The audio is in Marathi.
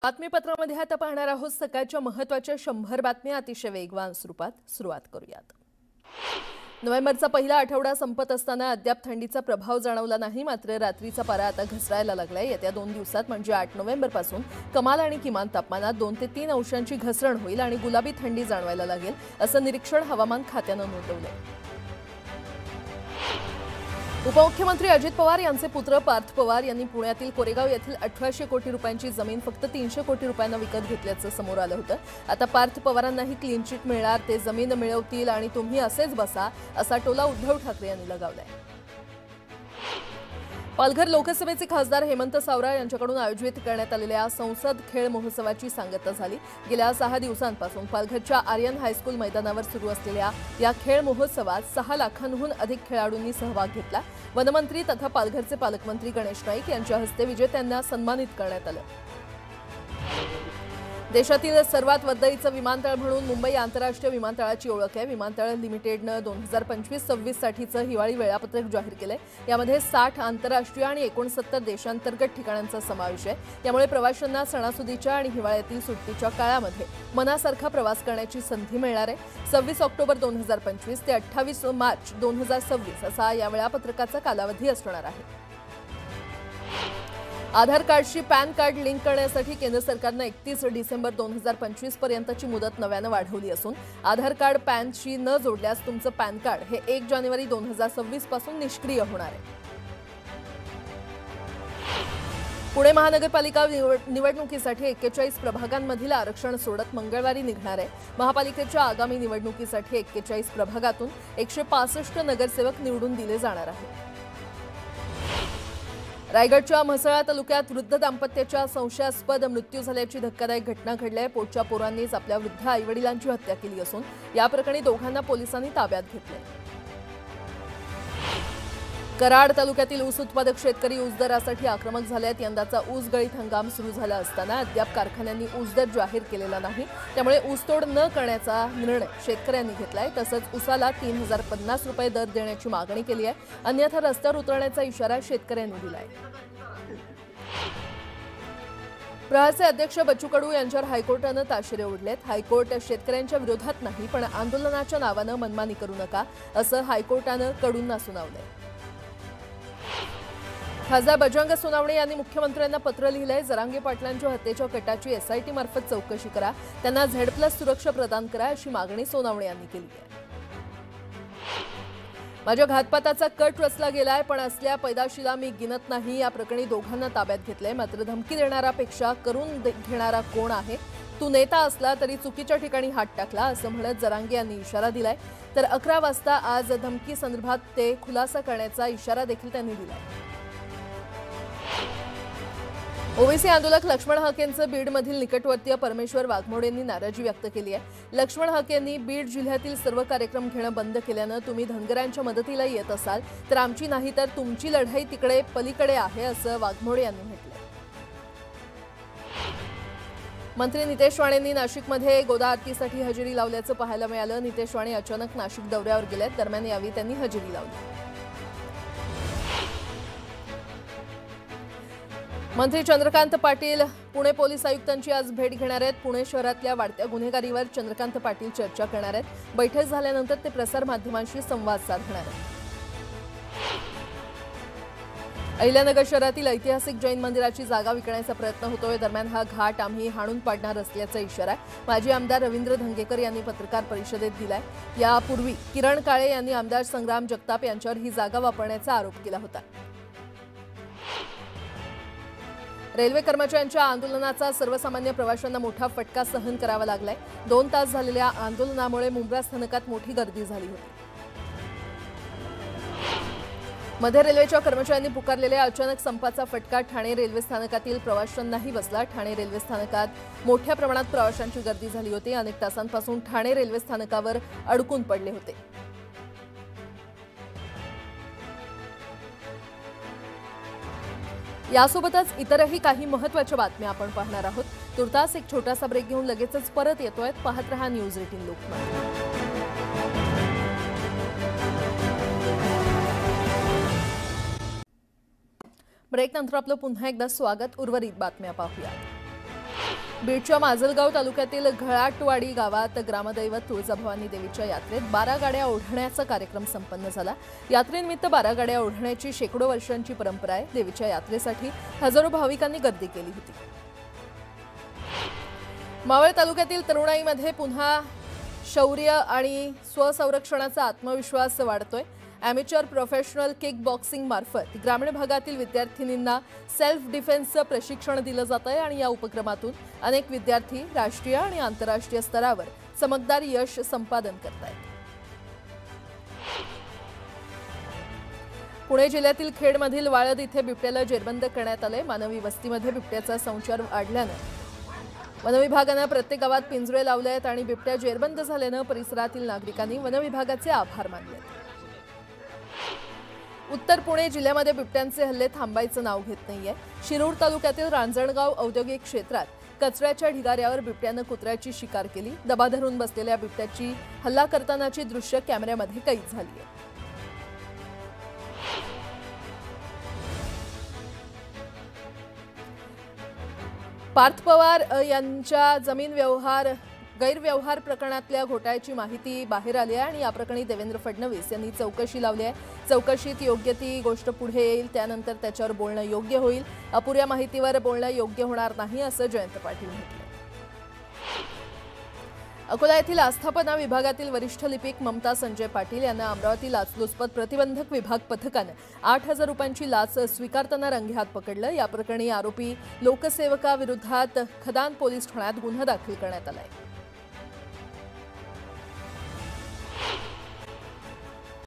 बातमीपत्रामध्ये आता पाहणार आहोत सकाळच्या महत्त्वाच्या 100 बातम्या अतिशय वेगवान स्वरूपात सुरुवात करूयात। नोव्हेंबरचा पहिला आठवडा संपत असताना अद्याप थंडीचा प्रभाव जाणवला नाही, मात्र रात्रीचा पारा आता घसरायला लागलाय। येत्या 2 दिवसात म्हणजे 8 नोव्हेंबर पासून कमाल आणि किमान तापमानात 2 ते 3 अंशांची घसरण होईल आणि गुलाबी थंडी जाणवायला लागेल, असं निरीक्षण हवामान खात्यानं नोंदवलंय। उपमुख्यमंत्री अजित पवार यांचे पुत्र पार्थ पवार यांनी पुण्यातील कोरेगाव येथील 1800 कोटी रुपयांची जमीन फक्त 300 कोटी रुपयांना विकत घेतल्याचं समोर आलं होतं। आता पार्थ पवारांनाही क्लीन चिट मिळणार, ते जमीन मिळवतील आणि तुम्ही असेच बसा, असा टोला उद्धव ठाकरे यांनी लगावलाय। पालघर लोकसभेचे खासदार हेमंत सावरा यांच्याकडून आयोजित करण्यात आलेल्या संसद खेळ महोत्सवाची सांगता झाली। गेल्या 6 दिवसांपासून पालघरच्या आर्यन हायस्कूल मैदानावर सुरू असलेल्या या खेळ महोत्सवात 6 लाखांहून अधिक खेळाडूंनी सहभाग घेतला। वनमंत्री तथा पालघरचे पालकमंत्री गणेश नाईक यांच्या हस्ते विजेत्यांना सन्मानित करण्यात आलं। देशातील सर्वात वर्दळीचं विमानतळ म्हणून मुंबई आंतरराष्ट्रीय विमानतळाची ओळख आहे। विमानतळ लिमिटेडनं 2025-26 साठीचं हिवाळी वेळापत्रक जाहीर केलंय। यामध्ये 60 आंतरराष्ट्रीय आणि 69 देशांतर्गत ठिकाणांचा समावेश आहे। यामुळे प्रवाशांना सणासुदीच्या आणि हिवाळ्यातील सुट्टीच्या काळामध्ये मनासारखा प्रवास करण्याची संधी मिळणार आहे। 26 ऑक्टोबर 2025 ते 28 मार्च 2026 असा या वेळापत्रकाचा कालावधी असणार आहे। आधार कार्डशी पॅन कार्ड लिंक करण्यासाठी केंद्र सरकारने 31 डिसेंबर 2025 पर्यंतची मुदत नव्यानं वाढवली असून आधार कार्ड पॅनशी न जोडल्यास तुमचं पॅन कार्ड हे 1 जानेवारी 2026 पासून निष्क्रिय होणार आहे। पुणे महानगरपालिका निवडणुकीसाठी 41 प्रभागांमधील आरक्षण सोडत मंगळवारी निघणार आहे। महापालिकेच्या आगामी निवडणुकीसाठी 41 प्रभागातून 165 नगरसेवक निवडून दिले जाणार आहेत। रायगडच्या म्हसळा तालुक्यात वृद्ध दाम्पत्याच्या संशयास्पद मृत्यू झाल्याची धक्कादायक घटना घडली आहे। पोटच्या पोरांनीच आपल्या वृद्ध आईवडिलांची हत्या केली असून या प्रकरणी दोघांना पोलिसांनी ताब्यात घेतले। कराड तालुक्यातील ऊस उत्पादक शेतकरी ऊस दरासाठी आक्रमक झाले आहेत। यंदाचा ऊस गळीत हंगाम सुरू झाला असताना अद्याप कारखान्यांनी ऊस दर जाहीर केलेला नाही, त्यामुळे ऊसतोड न करण्याचा निर्णय शेतकऱ्यांनी घेतलाय। तसंच ऊसाला 3050 रुपये दर देण्याची मागणी केली आहे, अन्यथा रस्त्यावर उतरण्याचा इशारा शेतकऱ्यांनी दिलाय। प्रहारचे अध्यक्ष बच्चू कडू यांच्यावर हायकोर्टानं ताशेरे ओढलेत। हायकोर्ट शेतकऱ्यांच्या विरोधात नाही, पण आंदोलनाच्या नावानं मनमानी करू नका, असं हायकोर्टानं कडूंना सुनावलंय। खासदार बजरंग सोनावणे यांनी मुख्यमंत्र्यांना पत्र लिहिलंय। जरांगे पाटलांच्या हत्येच्या कटाची SIT मार्फत चौकशी करा, त्यांना Z+ सुरक्षा प्रदान करा, अशी मागणी सोनावणे यांनी केली आहे। माझ्या घातपाताचा कट रचला गेलाय, पण असल्या पैदाशीला मी गिनत नाही। या प्रकरणी दोघांना ताब्यात घेतलंय, मात्र धमकी देणारापेक्षा करून घेणारा कोण आहे? तू नेता असला तरी चुकीच्या ठिकाणी हात टाकला, असं म्हणत जरांगे यांनी इशारा दिलाय। तर 11 वाजता आज धमकी संदर्भात ते खुलासा करण्याचा इशारा देखील त्यांनी दिलाय। ओबीसी आंदोलक लक्ष्मण हक यांचं बीडमधील निकटवर्तीय परमेश्वर वाघमोडे यांनी नाराजी व्यक्त केली आहे। लक्ष्मण हक यांनी बीड जिल्ह्यातील सर्व कार्यक्रम घेणं बंद केल्यानं तुम्ही धनगरांच्या मदतीला येत असाल तर आमची नाही तर तुमची लढाई तिकडे पलीकडे आहे, असं वाघमोडे यांनी म्हटलं। मंत्री नितेश राणेंनी नाशिकमध्ये गोदा आरतीसाठी हजेरी लावल्याचं पाहायला मिळालं। नितेश राणे अचानक नाशिक दौऱ्यावर गेलेत, दरम्यान यावेळी त्यांनी हजेरी लावली। मंत्री चंद्रकांत पाटील पुणे पोलीस आयुक्तांची आज भेट घेणार आहेत। पुणे शहरातल्या वाढत्या गुन्हेगारीवर चंद्रकांत पाटील चर्चा करणार आहेत। बैठक झाल्यानंतर ते प्रसार माध्यमांशी संवाद साधणार आहेत। अहिल्यानगर शहरातील ऐतिहासिक जैन मंदिराची जागा विकण्याचा प्रयत्न होतोय, दरम्यान हा घाट आम्ही हाणून पाडणार असल्याचा इशारा माजी आमदार रवींद्र धंगेकर यांनी पत्रकार परिषदेत दिलाय। यापूर्वी किरण काळे यांनी आमदार संग्राम जगताप यांच्यावर ही जागा वापरण्याचा आरोप केला होता। रेल्वे कर्मचाऱ्यांच्या आंदोलनाचा सर्वसामान्य प्रवाशांना मोठा फटका सहन करावा लागलाय। 2 तास झालेल्या आंदोलनामुळे मुंब्रा स्थानकात मोठी गर्दी झाली होती। मध्य रेल्वेच्या कर्मचाऱ्यांनी पुकारलेल्या अचानक संपाचा फटका ठाणे रेल्वे स्थानकातील प्रवाशांनाही बसला। ठाणे रेल्वे स्थानकात मोठ्या प्रमाणात प्रवाशांची गर्दी झाली होती। अनेक तासांपासून ठाणे रेल्वे स्थानकावर अडकून पडले होते। यासोबतच इतरही काही महत्त्वाच्या बातम्या आपण पाहणार आहोत। तुर्तास एक छोटासा ब्रेक घेऊन लगेचच परत येतोय। पाहत रहा न्यूज 18 लोकमत। ब्रेक नंतर आपलं पुन्हा एकदा स्वागत। उर्वरित बातम्या पाहूया। बीडच्या माजलगाव तालुक्यातील घळाटवाडी गावात ग्रामदैवत तुळजाभवानी देवीच्या यात्रेत 12 गाड्या ओढण्याचा कार्यक्रम संपन्न झाला। यात्रेनिमित्त 12 गाड्या ओढण्याची शेकडो वर्षांची परंपरा आहे। देवीच्या यात्रेसाठी हजारो भाविकांनी गर्दी केली होती। मावळ तालुक्यातील तरुणाईमध्ये पुन्हा शौर्य आणि स्वसंरक्षणाचा आत्मविश्वास वाढतोय। ॲमेचर प्रोफेशनल किक बॉक्सिंग मार्फत ग्रामीण भागातील विद्यार्थिनींना सेल्फ डिफेन्सचं प्रशिक्षण दिलं जातंय आणि या उपक्रमातून अनेक विद्यार्थी राष्ट्रीय आणि आंतरराष्ट्रीय स्तरावर चमकदार यश संपादन करतायत। पुणे जिल्ह्यातील खेडमधील वाळद इथे बिबट्याला जेरबंद करण्यात आले। मानवी वस्तीमध्ये बिबट्याचा संचार वाढल्यानं वनविभागानं प्रत्येक गावात पिंजरे लावले आहेत आणि बिबट्या जेरबंद झाल्यानं परिसरातील नागरिकांनी वनविभागाचे आभार मानले। उत्तर पुणे जिल्ह्यामध्ये बिबट्यांचे हल्ले थांबायचं नाव घेत नाहीये। शिरूर तालुक्यातील रांजणगाव औद्योगिक क्षेत्रात कचऱ्याच्या ढिगाऱ्यावर बिबट्यानं कुत्र्याची शिकार केली। दबा धरून बसलेल्या बिबट्याची हल्ला करतानाची दृश्य कॅमेऱ्यामध्ये कैद झाली आहे। पार्थ पवार यांच्या जमीन गैरव्यवहार प्रकरणातल्या घोटाळ्याची माहिती बाहेर आली आहे आणि या प्रकरणी देवेंद्र फडणवीस यांनी चौकशी लावली आहे। चौकशीत योग्य ती गोष्ट पुढे येईल, त्यानंतर त्याच्यावर बोलणं योग्य होईल। अपुऱ्या माहितीवर बोलणं योग्य होणार नाही असं जयंत पाटील म्हणाले। अकोला येथील आस्थापना विभागातील वरिष्ठ लिपिक ममता संजय पाटील यांना अमरावती लाचलुचपत प्रतिबंधक विभाग पथकानं 8,000 रुपयांची लाच स्वीकारताना रंगेहात पकडलं। या प्रकरणी आरोपी लोकसेवकाविरोधात खदान पोलीस ठाण्यात गुन्हा दाखल करण्यात आला आहे।